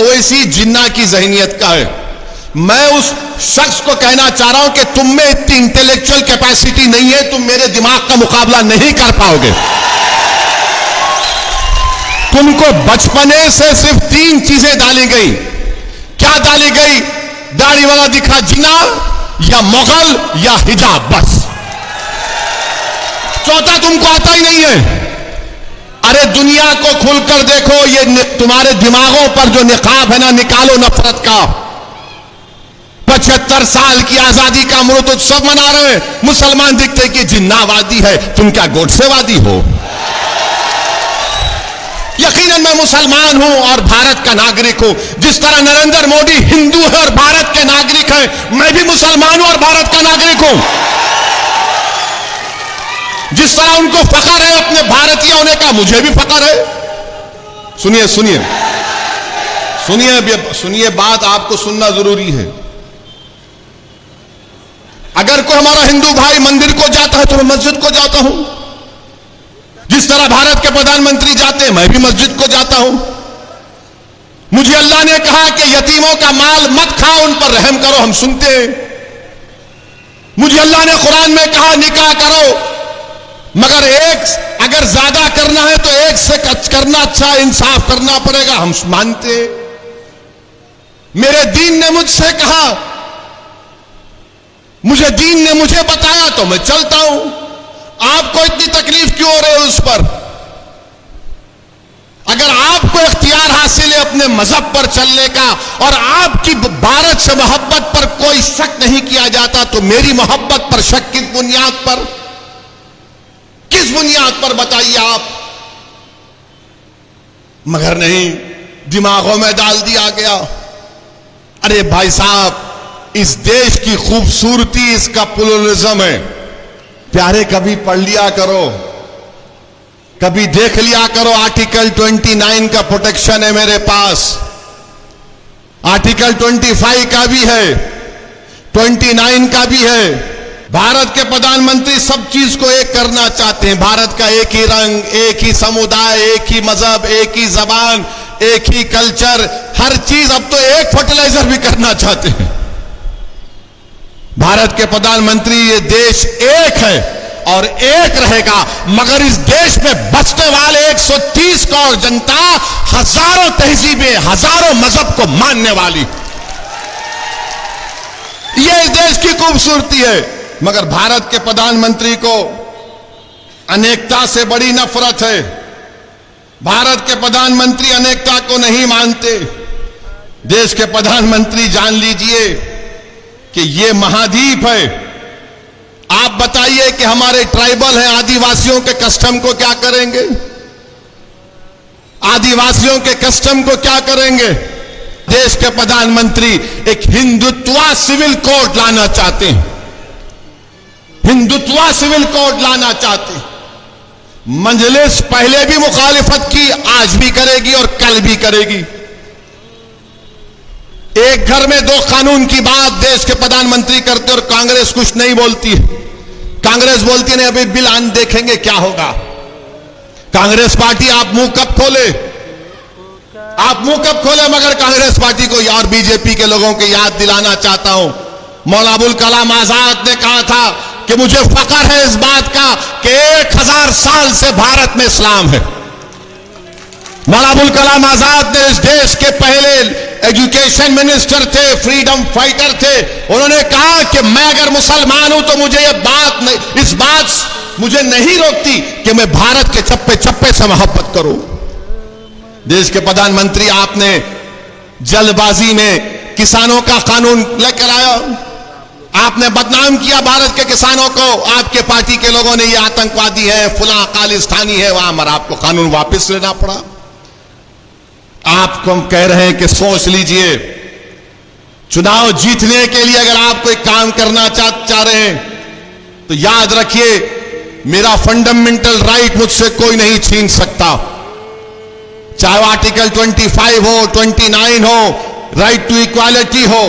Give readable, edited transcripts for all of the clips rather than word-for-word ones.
ओवैसी जिन्ना की जहनियत का है। मैं उस शख्स को कहना चाह रहा हूं कि तुम में इतनी इंटेलेक्चुअल कैपेसिटी नहीं है, तुम मेरे दिमाग का मुकाबला नहीं कर पाओगे। तुमको बचपने से सिर्फ 3 चीजें डाली गई। क्या डाली गई? दाढ़ी वाला दिखा जिना, या मुगल, या हिजाब, बस। चौथा तुमको आता ही नहीं है। अरे दुनिया को खुलकर देखो, ये तुम्हारे दिमागों पर जो निकाब है ना, निकालो नफरत का। 75 साल की आजादी का अमृत उत्सव मना रहे हैं, मुसलमान दिखते कि जिन्नावादी है, तुम क्या गोडसेवादी हो? यकीनन मैं मुसलमान हूं और भारत का नागरिक हूं। जिस तरह नरेंद्र मोदी हिंदू है और भारत के नागरिक हैं, मैं भी मुसलमान हूं और भारत का नागरिक हूं। जिस तरह उनको फख्र है अपने भारतीय होने का, मुझे भी फख्र है। सुनिए सुनिए सुनिए सुनिए, बात आपको सुनना जरूरी है। अगर कोई हमारा हिंदू भाई मंदिर को जाता है तो मैं मस्जिद को जाता हूं। जिस तरह भारत के प्रधानमंत्री जाते हैं, मैं भी मस्जिद को जाता हूं। मुझे अल्लाह ने कहा कि यतीमों का माल मत खाओ, उन पर रहम करो, हम सुनते हैं। मुझे अल्लाह ने कुरान में कहा निकाह करो, मगर अगर ज्यादा करना है तो एक से करना अच्छा, इंसाफ करना पड़ेगा, हम मानते। मेरे दीन ने मुझसे कहा, दीन ने मुझे बताया तो मैं चलता हूं। आपको इतनी तकलीफ क्यों हो रही है उस पर? अगर आपको इख्तियार हासिल है अपने मजहब पर चलने का और आपकी भारत से मोहब्बत पर कोई शक नहीं किया जाता, तो मेरी मोहब्बत पर शक किस बुनियाद पर? किस बुनियाद पर बताइए आप? मगर नहीं, दिमागों में डाल दिया गया। अरे भाई साहब, इस देश की खूबसूरती इसका प्लुरलिज्म है। प्यारे, कभी पढ़ लिया करो, कभी देख लिया करो। आर्टिकल 29 का प्रोटेक्शन है मेरे पास, आर्टिकल 25 का भी है, 29 का भी है। भारत के प्रधानमंत्री सब चीज को एक करना चाहते हैं। भारत का एक ही रंग, एक ही समुदाय, एक ही मजहब, एक ही जबान, एक ही कल्चर, हर चीज। अब तो एक फर्टिलाइजर भी करना चाहते हैं। भारत के प्रधानमंत्री, ये देश एक है और एक रहेगा, मगर इस देश में बसने वाले 130 करोड़ जनता, हजारों तहजीबें, हजारों मजहब को मानने वाली, ये इस देश की खूबसूरती है। मगर भारत के प्रधानमंत्री को अनेकता से बड़ी नफरत है। भारत के प्रधानमंत्री अनेकता को नहीं मानते। देश के प्रधानमंत्री, जान लीजिए कि ये महाद्वीप है। आप बताइए कि हमारे ट्राइबल हैं, आदिवासियों के कस्टम को क्या करेंगे? आदिवासियों के कस्टम को क्या करेंगे? देश के प्रधानमंत्री एक हिंदुत्व सिविल कोड लाना चाहते हैं, हिंदुत्व सिविल कोड लाना चाहते हैं। मजलिस पहले भी मुखालिफत की, आज भी करेगी और कल भी करेगी। एक घर में 2 कानून की बात देश के प्रधानमंत्री करते और कांग्रेस कुछ नहीं बोलती है। कांग्रेस बोलती नहीं, अभी बिल आन देखेंगे क्या होगा। कांग्रेस पार्टी, आप मुंह कब खोले, आप मुंह कब खोले। मगर कांग्रेस पार्टी को और बीजेपी के लोगों को याद दिलाना चाहता हूं, मौलाना अबुल कलाम आजाद ने कहा था कि मुझे फख्र है इस बात का कि 1000 साल से भारत में इस्लाम है। मौलाना अबुल कलाम आजाद ने इस देश के पहले एजुकेशन मिनिस्टर थे, फ्रीडम फाइटर थे। उन्होंने कहा कि मैं अगर मुसलमान हूं तो मुझे इस बात मुझे नहीं रोकती कि मैं भारत के चप्पे चप्पे से मोहब्बत करूं। देश के प्रधानमंत्री, आपने जल्दबाजी में किसानों का कानून लेकर आया, आपने बदनाम किया भारत के किसानों को। आपके पार्टी के लोगों ने ये आतंकवादी है, फुला खालिस्तानी है, वहां मगर आपको कानून वापस लेना पड़ा। आपको हम कह रहे हैं कि सोच लीजिए, चुनाव जीतने के लिए अगर आप कोई काम करना चाह रहे हैं तो याद रखिए, मेरा फंडामेंटल राइट मुझसे कोई नहीं छीन सकता। चाहे वो आर्टिकल 25 हो, 29 हो, राइट टू इक्वालिटी हो,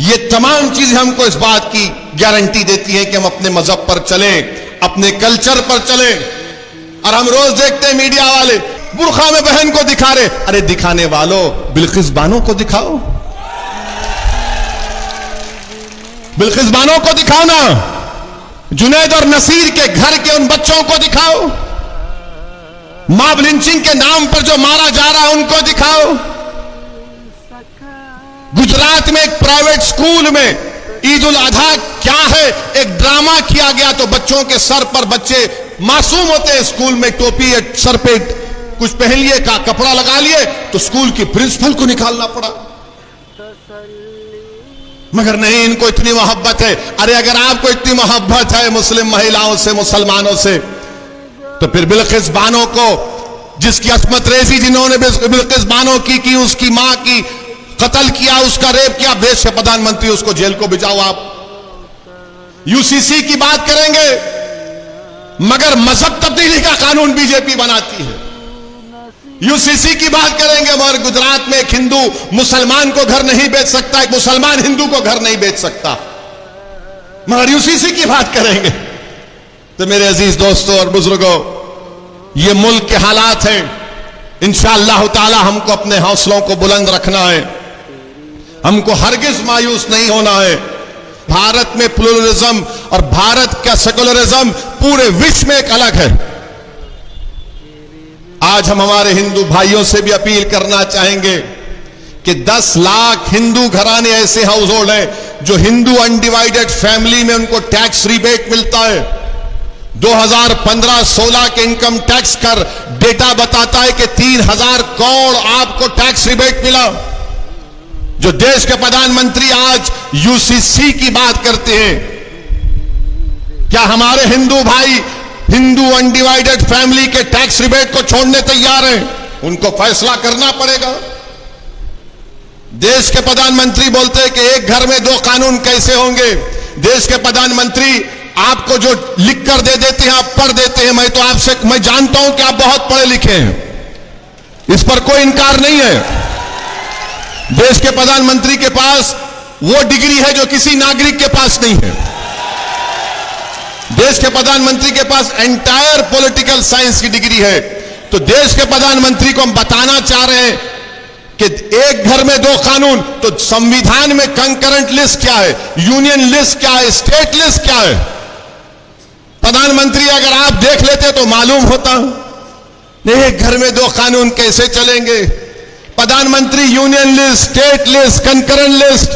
ये तमाम चीजें हमको इस बात की गारंटी देती हैं कि हम अपने मजहब पर चलें, अपने कल्चर पर चलें। और हम रोज देखते हैं मीडिया वाले बुर्खा में बहन को दिखा रहे। अरे दिखाने वालों, बिल्किस बानो को दिखाओ, बिल्किस बानो को दिखाओ ना। जुनैद और नसीर के घर के उन बच्चों को दिखाओ। मॉब लिंचिंग के नाम पर जो मारा जा रहा है उनको दिखाओ। गुजरात में एक प्राइवेट स्कूल में ईद उल अधा क्या है, एक ड्रामा किया गया तो बच्चों के सर पर, बच्चे मासूम होते हैं, स्कूल में टोपी सर पे कुछ पहन लिए, का कपड़ा लगा लिए, तो स्कूल की प्रिंसिपल को निकालना पड़ा। मगर नहीं, इनको इतनी मोहब्बत है। अरे अगर आपको इतनी मोहब्बत है मुस्लिम महिलाओं से, मुसलमानों से, तो फिर बिल्किस बानो को, जिसकी अस्मत रेजी जिन्होंने बिल्किस बानो की उसकी मां की कत्ल किया, उसका रेप किया, देश के प्रधानमंत्री, उसको जेल को भिजाओ। आप यूसीसी की बात करेंगे मगर मजहब तब्दीली का कानून बीजेपी बनाती है। यूसीसी की बात करेंगे मगर गुजरात में एक हिंदू मुसलमान को घर नहीं बेच सकता, एक मुसलमान हिंदू को घर नहीं बेच सकता, मगर यूसीसी की बात करेंगे। तो मेरे अजीज दोस्तों और बुजुर्गों, ये मुल्क के हालात हैं। इंशाअल्लाह ताला हमको अपने हौसलों को बुलंद रखना है, हमको हरगिज मायूस नहीं होना है। भारत में प्लुरलिज्म और भारत का सेकुलरिज्म पूरे विश्व में एक अलग है। आज हम हमारे हिंदू भाइयों से भी अपील करना चाहेंगे कि 10 लाख हिंदू घराने ऐसे हाउस होल्ड हैं जो हिंदू अनडिवाइडेड फैमिली में उनको टैक्स रिबेट मिलता है। 2015-16 के इनकम टैक्स कर डेटा बताता है कि 3000 करोड़ आपको टैक्स रिबेट मिला। जो देश के प्रधानमंत्री आज यूसीसी की बात करते हैं, क्या हमारे हिंदू भाई हिंदू अनडिवाइडेड फैमिली के टैक्स रिबेट को छोड़ने तैयार हैं? उनको फैसला करना पड़ेगा। देश के प्रधानमंत्री बोलते हैं कि एक घर में 2 कानून कैसे होंगे। देश के प्रधानमंत्री आपको जो लिख कर दे देते हैं, आप पढ़ देते हैं। मैं जानता हूं कि आप बहुत पढ़े लिखे हैं, इस पर कोई इनकार नहीं है। देश के प्रधानमंत्री के पास वो डिग्री है जो किसी नागरिक के पास नहीं है। देश के प्रधानमंत्री के पास एंटायर पॉलिटिकल साइंस की डिग्री है। तो देश के प्रधानमंत्री को हम बताना चाह रहे हैं कि एक घर में 2 कानून, तो संविधान में कंकरेंट लिस्ट क्या है, यूनियन लिस्ट क्या है, स्टेट लिस्ट क्या है? प्रधानमंत्री अगर आप देख लेते तो मालूम होता। एक घर में 2 कानून कैसे चलेंगे? प्रधानमंत्री union list, state list, concurrent list.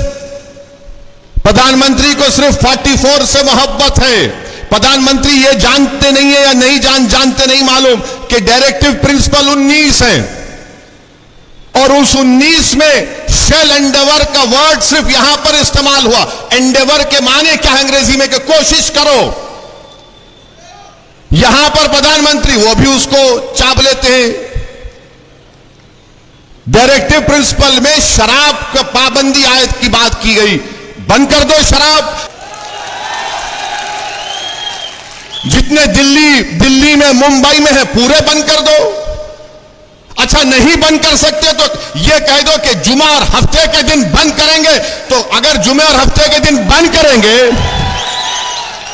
प्रधानमंत्री को सिर्फ 44 से मोहब्बत है। प्रधानमंत्री ये जानते नहीं है या नहीं जानते नहीं मालूम कि डायरेक्टिव प्रिंसिपल 19 है, और उस 19 में शेल एंडेवर का वर्ड सिर्फ यहां पर इस्तेमाल हुआ। एंडेवर के माने क्या है अंग्रेजी में? कि कोशिश करो। यहां पर प्रधानमंत्री वो भी उसको चाप लेते हैं। डायरेक्टिव प्रिंसिपल में शराब का पाबंदी आयत की बात की गई, बंद कर दो शराब। जितने दिल्ली में, मुंबई में है, पूरे बंद कर दो। अच्छा नहीं बंद कर सकते तो यह कह दो कि जुमा और हफ्ते के दिन बंद करेंगे। तो अगर जुमे और हफ्ते के दिन बंद करेंगे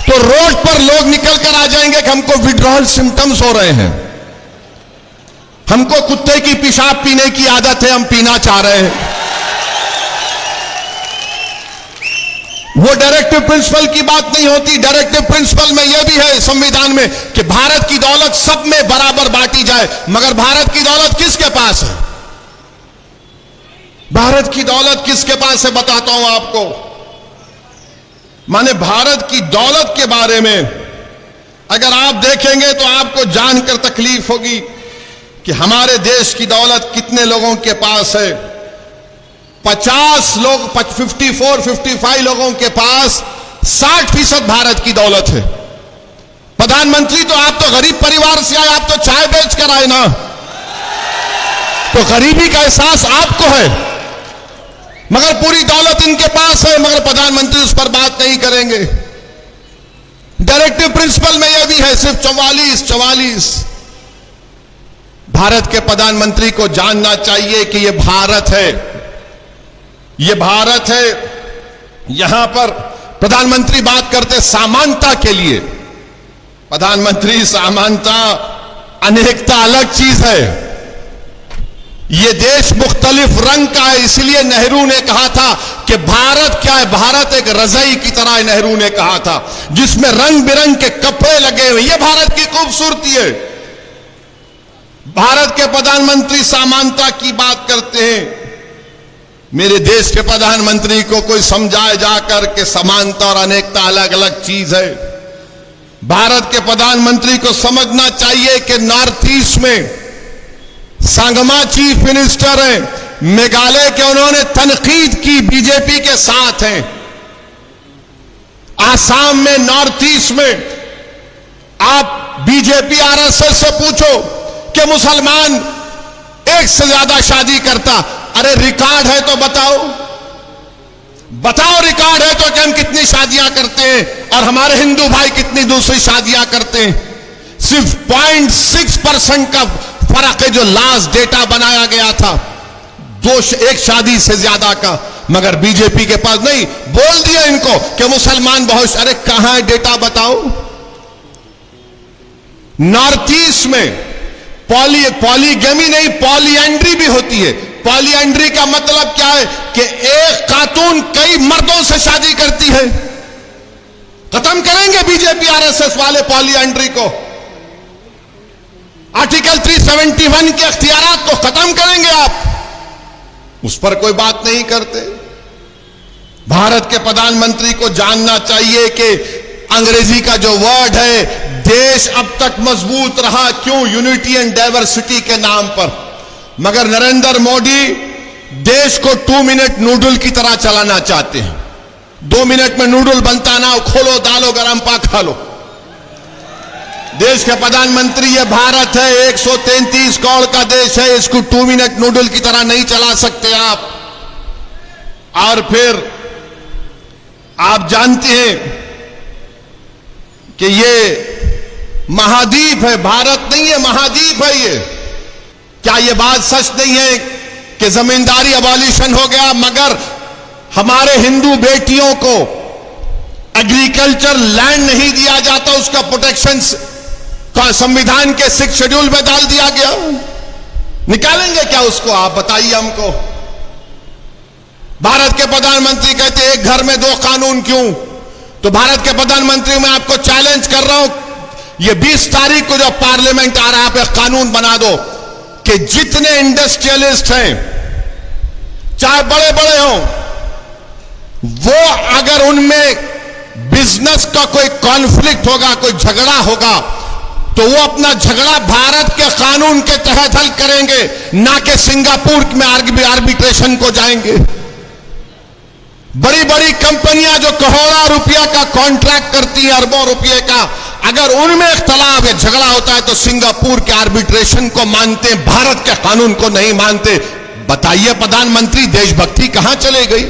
तो रोड पर लोग निकल कर आ जाएंगे कि हमको विड्रॉल सिम्टम्स हो रहे हैं, हमको कुत्ते की पेशाब पीने की आदत है, हम पीना चाह रहे हैं। वो डायरेक्टिव प्रिंसिपल की बात नहीं होती। डायरेक्टिव प्रिंसिपल में यह भी है संविधान में कि भारत की दौलत सब में बराबर बांटी जाए। मगर भारत की दौलत किसके पास है? भारत की दौलत किसके पास है बताता हूं आपको। माने भारत की दौलत के बारे में अगर आप देखेंगे तो आपको जानकर तकलीफ होगी कि हमारे देश की दौलत कितने लोगों के पास है। 50 लोग, 54-55 लोगों के पास 60% भारत की दौलत है। प्रधानमंत्री तो आप तो गरीब परिवार से आए, आप तो चाय बेच कर आए ना, तो गरीबी का एहसास आपको है। मगर पूरी दौलत इनके पास है, मगर प्रधानमंत्री उस पर बात नहीं करेंगे। डायरेक्टिव प्रिंसिपल में यह भी है सिर्फ 44। भारत के प्रधानमंत्री को जानना चाहिए कि यह भारत है, यह भारत है। यहां पर प्रधानमंत्री बात करते समानता के लिए। प्रधानमंत्री, समानता, अनेकता अलग चीज है। ये देश मुख्तलिफ रंग का है, इसलिए नेहरू ने कहा था कि भारत क्या है, भारत एक रजाई की तरह है। नेहरू ने कहा था जिसमें रंग बिरंग के कपड़े लगे हुए, ये भारत की खूबसूरती है। भारत के प्रधानमंत्री समानता की बात करते हैं। मेरे देश के प्रधानमंत्री को कोई समझाए जाकर के समानता और अनेकता अलग अलग चीज है। भारत के प्रधानमंत्री को समझना चाहिए कि नॉर्थ ईस्ट में संगमा चीफ मिनिस्टर हैं, मेघालय के, उन्होंने तनकीद की, बीजेपी के साथ हैं। आसाम में, नॉर्थ ईस्ट में आप बीजेपी आरएसएस से पूछो कि मुसलमान एक से ज्यादा शादी करता, अरे रिकॉर्ड है तो बताओ, बताओ रिकॉर्ड है तो कि हम कितनी शादियां करते हैं और हमारे हिंदू भाई कितनी दूसरी शादियां करते हैं। सिर्फ 0.6% का फर्क है जो लास्ट डेटा बनाया गया था, एक शादी से ज्यादा का। मगर बीजेपी के पास नहीं, बोल दिया इनको कि मुसलमान बहुत, अरे कहां है डेटा बताओ। नॉर्थ ईस्ट में पॉलीगेमी नहीं, पॉलीएंड्री भी होती है। पॉलीएंड्री का मतलब क्या है कि एक खातून कई मर्दों से शादी करती है। खत्म करेंगे बीजेपी आरएसएस वाले पॉलीएंड्री को, आर्टिकल 371 के अख्तियारात को खत्म करेंगे आप, उस पर कोई बात नहीं करते। भारत के प्रधानमंत्री को जानना चाहिए कि अंग्रेजी का जो वर्ड है, देश अब तक मजबूत रहा क्यों, यूनिटी एंड डाइवर्सिटी के नाम पर। मगर नरेंद्र मोदी देश को 2 मिनट नूडल की तरह चलाना चाहते हैं। 2 मिनट में नूडल बनता ना, खोलो डालो गरम पा खा लो। देश के प्रधानमंत्री, ये भारत है, 133 करोड़ का देश है, इसको 2 मिनट नूडल की तरह नहीं चला सकते आप। और फिर आप जानते हैं कि ये महाद्वीप है, भारत नहीं है, महाद्वीप है ये। क्या ये बात सच नहीं है कि जमींदारी अबॉलिशन हो गया, मगर हमारे हिंदू बेटियों को एग्रीकल्चर लैंड नहीं दिया जाता, उसका प्रोटेक्शन संविधान के 6 शेड्यूल में डाल दिया गया। निकालेंगे क्या उसको, आप बताइए हमको। भारत के प्रधानमंत्री कहते हैं एक घर में 2 कानून क्यों? तो भारत के प्रधानमंत्री, मैं आपको चैलेंज कर रहा हूं, ये 20 तारीख को जो पार्लियामेंट आ रहा है, आप एक कानून बना दो कि जितने इंडस्ट्रियलिस्ट हैं, चाहे बड़े बड़े हों, वो अगर उनमें बिजनेस का कोई कॉन्फ्लिक्ट होगा, कोई झगड़ा होगा, तो वो अपना झगड़ा भारत के कानून के तहत हल करेंगे, ना कि सिंगापुर में आर्बिट्रेशन को जाएंगे। बड़ी बड़ी कंपनियां जो करोड़ों रुपया का कॉन्ट्रैक्ट करती हैं, अरबों रुपये का, अगर उनमें इख्तलाफ या झगड़ा होता है तो सिंगापुर के आर्बिट्रेशन को मानते हैं, भारत के कानून को नहीं मानते। बताइए प्रधानमंत्री, देशभक्ति कहां चले गई?